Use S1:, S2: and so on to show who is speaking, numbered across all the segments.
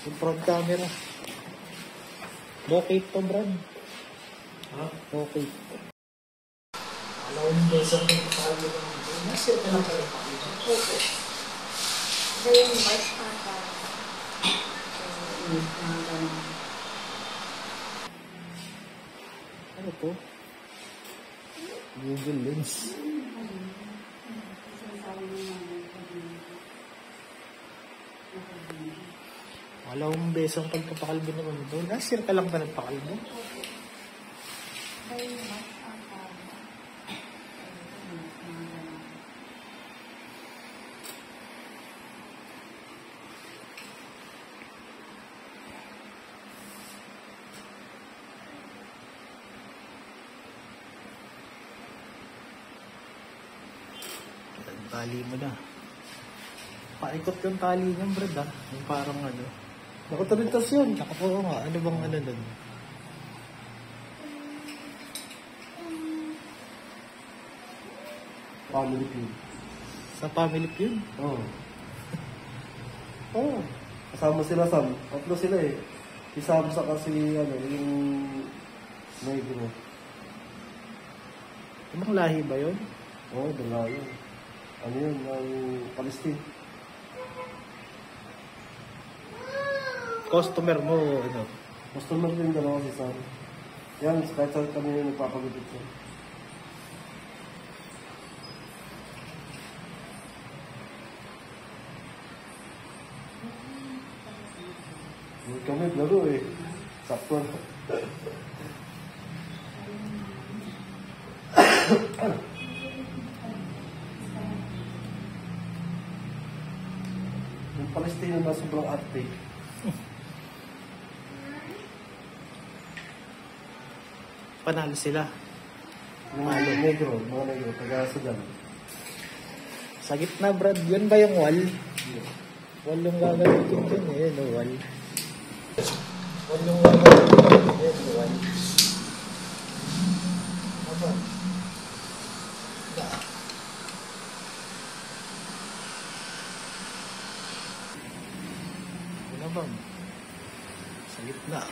S1: Yung front camera. Bokeh to, Brad.
S2: Ha?
S1: Bokeh. Alam mo ba sa mga pagkakas ng ito? Nasa ka lang pala pakita.
S3: Okay. Ito yung vice pata.
S1: Ano to? Google Lens. Wala akong besang pagkapakalbo naman ito. Last year ka lang ba nagpakalbo? Tali mo na. Paikot yung tali niyan, Brad, ha? Yung parang ano. Nakatulintas yun. Nakapuo nga. Ano bang ano nun?
S2: Family feud.
S1: Sa family feud?
S2: Oo. Oo. Kasama sila Sam. Tatlo sila eh. Si Sam sa kasi ano, yung negro.
S1: Ibang lahi ba yun?
S2: Oo, dala yun. Ano yun, ang Palestine.
S1: Customer mo, ano?
S2: Customer din dalawa si Sam. Yan, kahit saan kami yung nagpapagupit siya. Hindi kami laro eh. Sakto. Yung Palestine na sobrang arte.
S1: Panalo sila.
S2: Yung negro, mga negro, taga-Sudan.
S1: Sa gitna, Brad. Yun ba yung wall? Wall yung gagamitin dyan eh. Yun, wall. Wall yung gagamitin dyan. Yun, wall. Ano? Ano ba? Sa gitna.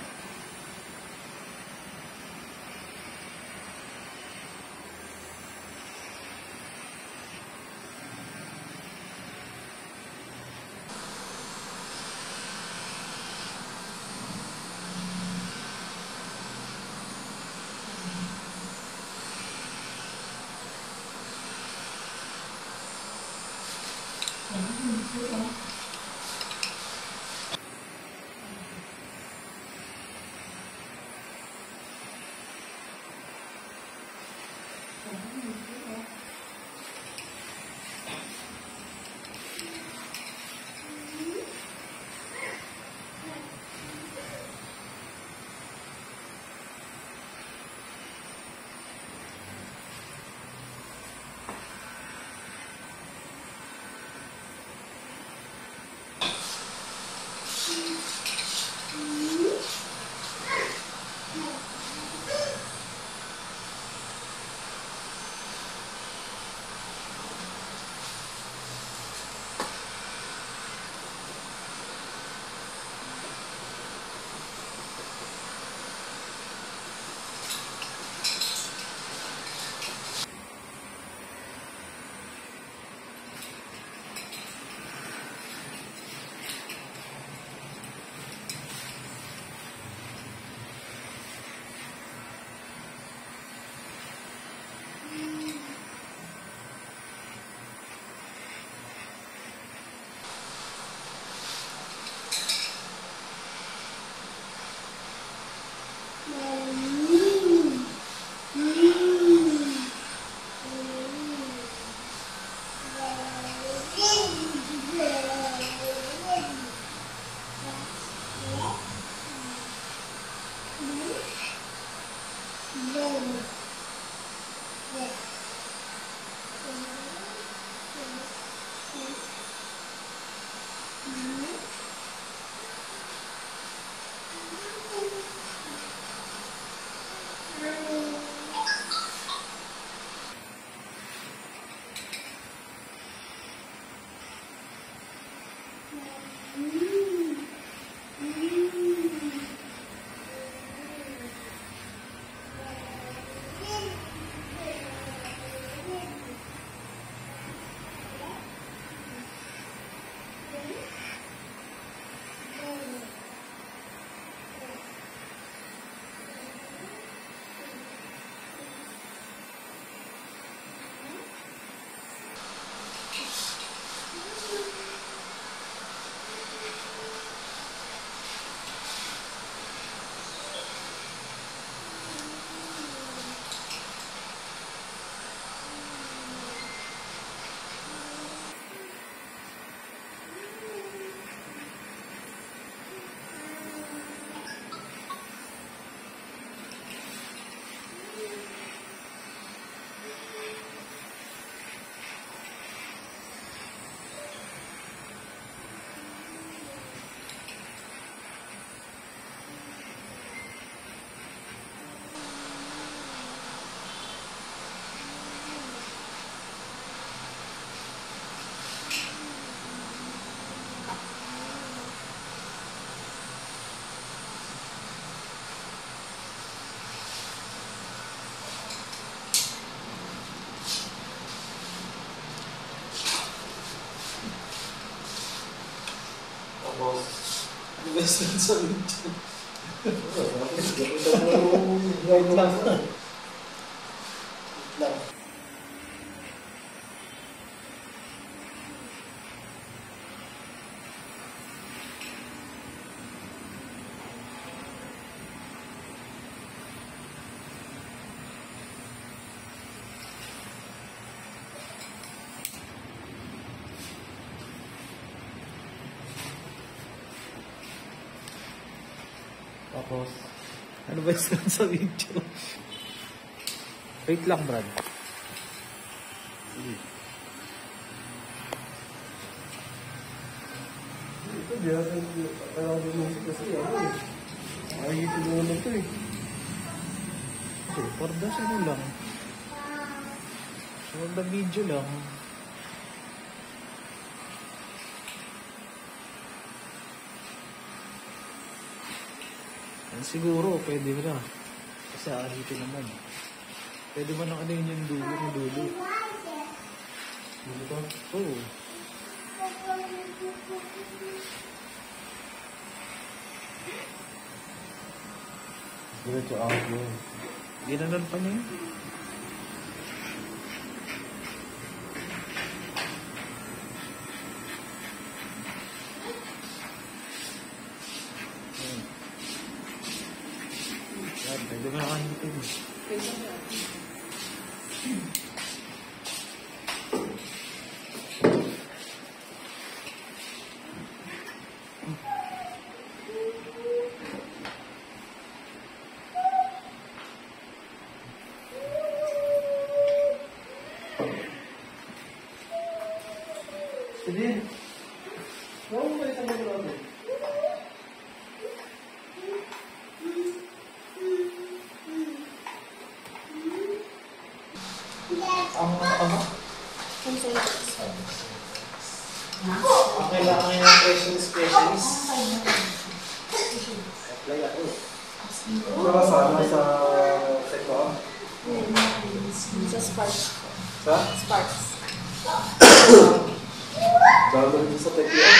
S2: Tapos,
S1: Investment sa video.
S2: Wait lang.
S1: Lang.
S2: Tapos,
S1: Ano ba yung sa video? Wait lang, Brad.
S2: ito, di natin kailangan din kasi ano eh. Ayusin mo naman ito eh.
S1: Okay, for the ano lang. For the video lang. Yan siguro, pwede mo na. Kasi ahitin naman. Pwede mo na ano yun yung dulo ng dulo.
S2: Dito to.
S1: Oo.
S2: Diretso out mo.
S1: Ginanon pa niya yun. Yan, pwede mo na kahitin.
S2: Sige. Huwag mo isang mga natin.
S1: Ang
S3: Concentrate.
S1: kailangan niya ng pressure specialist. Apply ako.
S2: Para sana sa sector.
S3: Sa sparks.
S2: Sa?
S3: Sparks.
S2: Bago rin sa tekyan.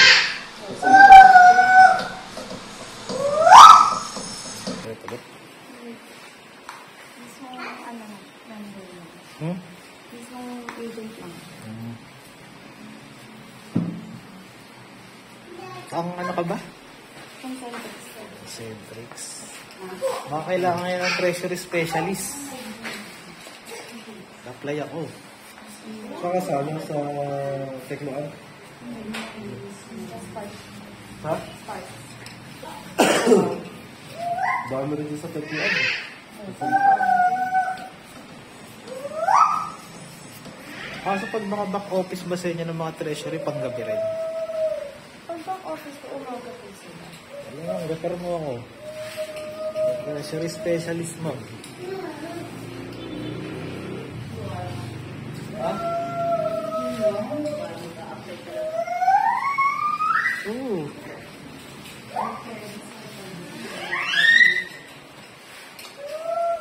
S3: Mismong ano, number lang.
S1: Hmm?
S3: Mismong agent lang.
S1: Ang ano ka ba?
S3: Concentrate.
S1: Centrix. Baka kailangan ngayon ng treasury specialist. Apply ako.
S2: Saka sana sa teknoan.
S3: Sa sparks.
S2: Ha?
S3: Sparks.
S2: Bago rin sa teknoan.
S1: Kaso pag mga back office ba sa inyo ng mga treasury, panggabi rin?
S3: Pag back office ko, umaga po sila.
S1: Alam mo, refer mo ako. Treasury specialist mo. Ha? Oo.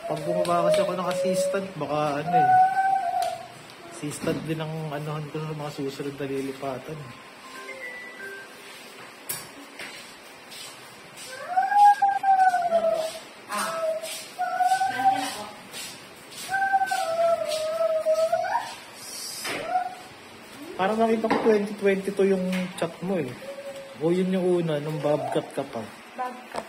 S1: Pag bumaba kasi ako ng assistant, baka ano eh. Assistant din ang anuhan ko sa mga susunod na lilipatan. Parang nakita ko 2022 yung chat mo eh. O yun yung una, nung bobcat ka pa.
S3: Bag cut.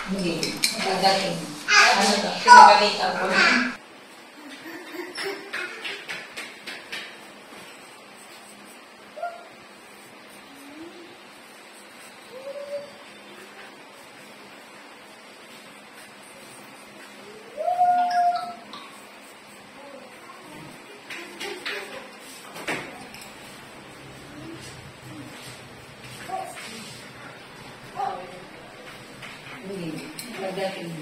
S4: Hindi. Magagaling. Ano to? Pinagalitan ko. Hindi. Pagdating.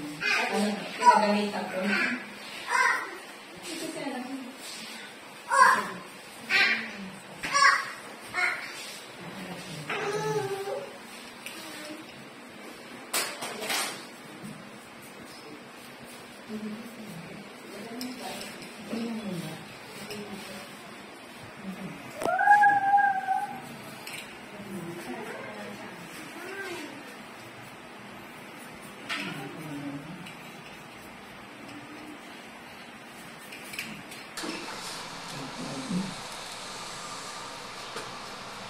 S4: Ano to? Pinagamitan ko.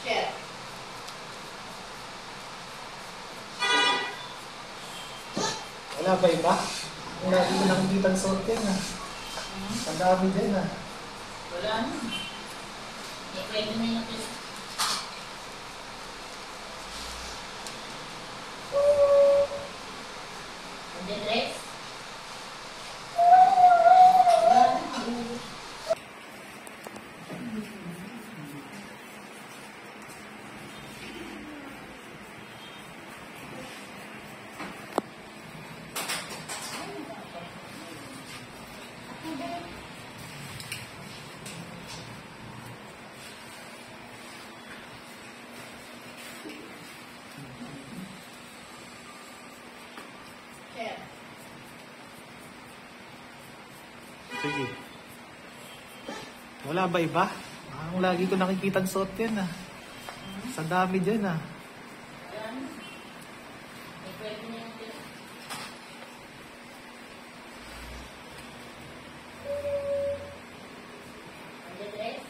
S4: Chef.
S1: Wala ba iba? Ang lagi ko nakikita ang suot yan ah. Ang dami din ah.
S4: Wala na. Pwede na yung and then rest. Chef.
S1: Sige. Wala ba iba? Ang lagi ko nakikita ang suot yan ah. Sa dami dyan ah.
S4: Pwede na yung and then rest.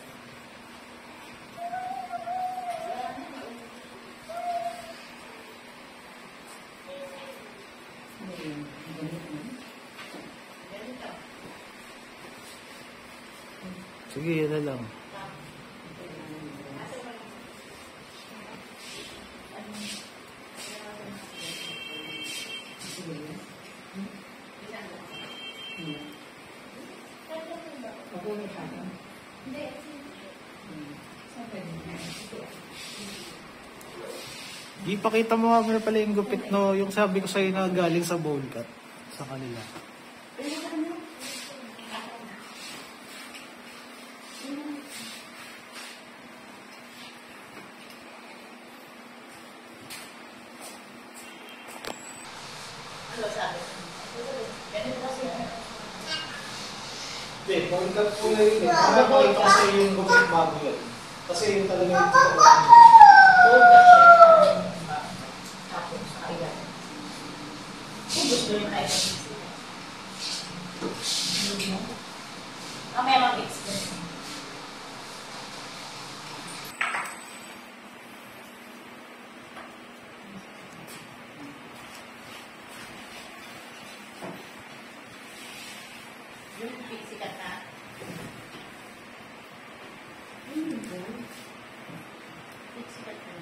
S1: Sige, yun na lang. Ipakita mo nga muna pala yung gupit no, yung sabi ko sa'yo na galing sa bowl cut sa kanila.
S4: Ano sabi? Ganito kasi.
S1: Hindi, bowl cut po na yun eh. Ipakita ko sa'yo yung gupit bago yan. Kasi yun talaga yung totoo.
S4: Hold the chair. Tapos, ayan. Kung gusto nyo tayo mag-explain. Mamaya mag-explain. Yung sikat na. Sikat na.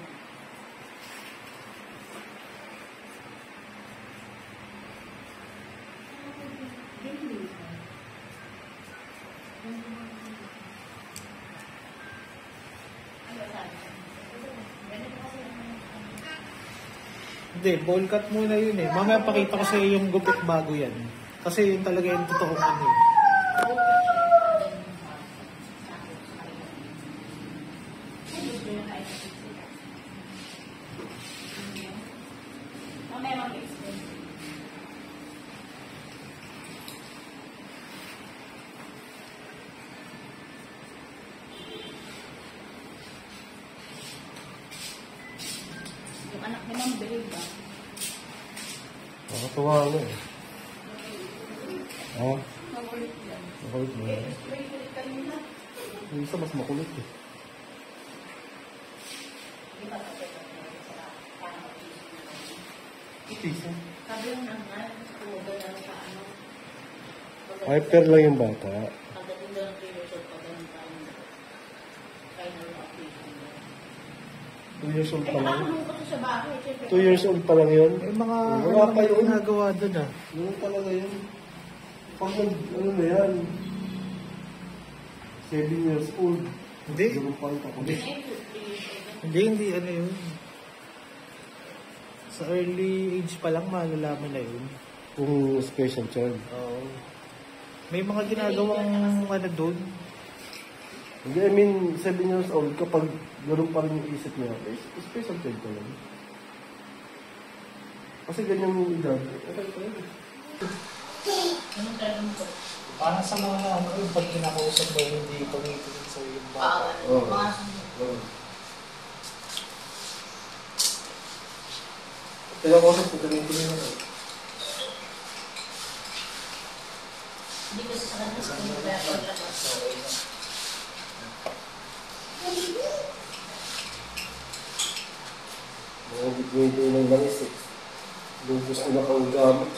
S1: Hindi, bowl cut muna yun eh. Mamaya pakita ko sa'yo yung gupit bago yan. Kasi yun talaga yung totoong ano eh.
S4: Mamaya mag-explain. Yung anak ni Ma'am Bel ba?
S2: Nakatuwa ako eh. Ha?
S4: Makulit yan.
S2: Makulit mo.
S4: Kulit kanina.
S2: Yung isa mas makulit eh.
S4: Di ba kapit sa parang
S2: Ito isa.
S4: sabi yung nangal, tumugal lang sa ano.
S2: Hyper lang yung bata.
S4: Pagdating daw ng 3 years old, pag ganun tayo final operation.
S2: 2 years old
S4: Ay,
S2: pa lang.
S4: nakakalungkot sa bahay. Siyempre,
S2: 2 years old pa lang yun.
S1: May mga
S2: Wala
S1: ano
S2: pa
S1: yung
S2: yun.
S1: ginagawa dun ah.
S2: Yun talaga yun. Pag ano na yan. 7 years old.
S1: Hindi.
S2: Ganun pa rin ako.
S1: Hindi, ano yun. Sa early age pa lang, malalaman na yun.
S2: Kung special child.
S1: Oo. May mga ginagawang ano doon.
S2: Hindi, I mean, 7 years old, kapag gano'n pa rin yung isip niya, eh, special child ka lang. Kasi ganyan yung edad. Okay pa yun.
S4: Anong tanong ko?
S1: Parang sa mga ano, yung pag kinakausap mo, hindi tumitingin sa yung bata.
S2: Oo.
S4: Mga
S2: Oo. Kaya ko sa pagkalintin yun.
S4: hindi kasi sa kanya sa kanya kaya paglabas.
S2: Mga bigay ng langis eh. Lubos ko na kang gamit.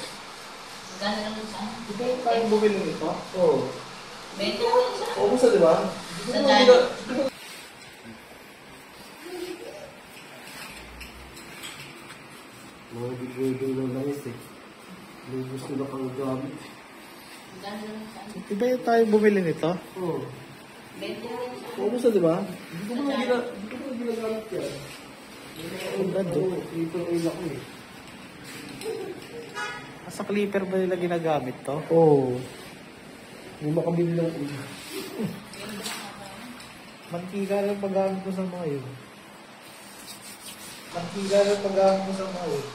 S4: Gano'n lang sa akin.
S1: Di ba yung tayong bumili nito?
S2: Oo.
S4: 20 lang sa akin.
S2: Oo, basta di ba?
S4: Sa dyan.
S2: Mga bigay ng langis eh. Lubos ko na kang gamit.
S4: Gano'n lang sa akin.
S1: Di ba yung tayong bumili nito?
S2: Oo.
S4: 20 lang sa akin.
S2: Oo, basta di ba? Hindi ko na ginagamit yan.
S1: Ang ganda.
S2: Oo, ito oil ako eh.
S1: Sa clipper ba nila ginagamit to?
S2: Oo. May makabili ng oil.
S1: Mantika lang paggamit ko sa mga yun. Mantika lang paggamit ko sa mga yun.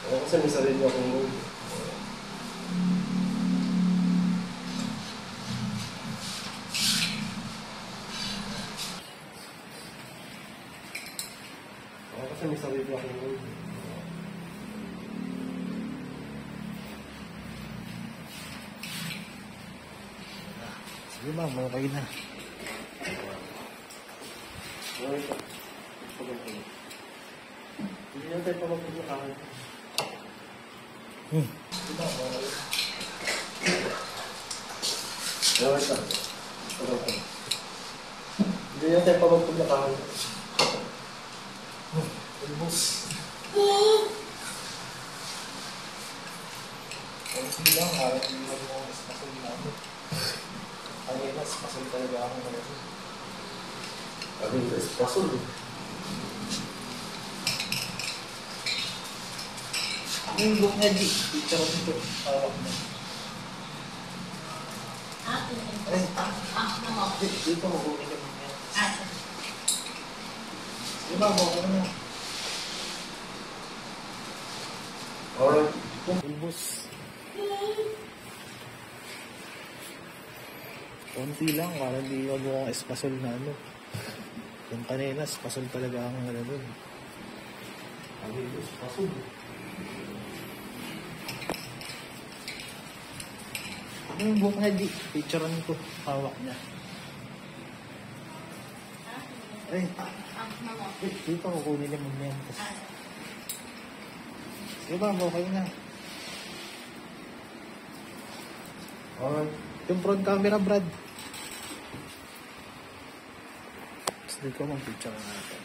S2: Oo, kasi may sarili akong oil. Oo, kasi may sarili akong oil.
S1: Sige ma'am, okay na.
S2: Okay pa. Hindi na tayo pamagpapakain. Okay pa. Hindi na tayo pamagpapakain.
S1: Ulbos. Konti lang, harap yung mga spasol namin. Ay, mas spasol talaga ako ngayon.
S2: Sabi nito, espasol eh.
S1: Ano yung book niya, Di? Picture ko dito. Hawak mo.
S4: Akin.
S1: Ay.
S4: Naman.
S1: Dito mo kunin ka niya.
S4: Akin.
S1: Di ba, buko na.
S2: Alright.
S1: Ulbos. Konti lang, para di wag mo akong espasol na ano. Yung kanina, espasol talaga ang ano nun.
S2: Sabi nito, espasol eh.
S1: Ano yung book niya, Di? Picturean ko. Hawak niya. Ay,
S4: Naman.
S1: dito ko kunin naman yan. Di ba, okay na.
S2: Alright.
S1: Yung front camera, Brad. Tapos dito ko mag-picture natin.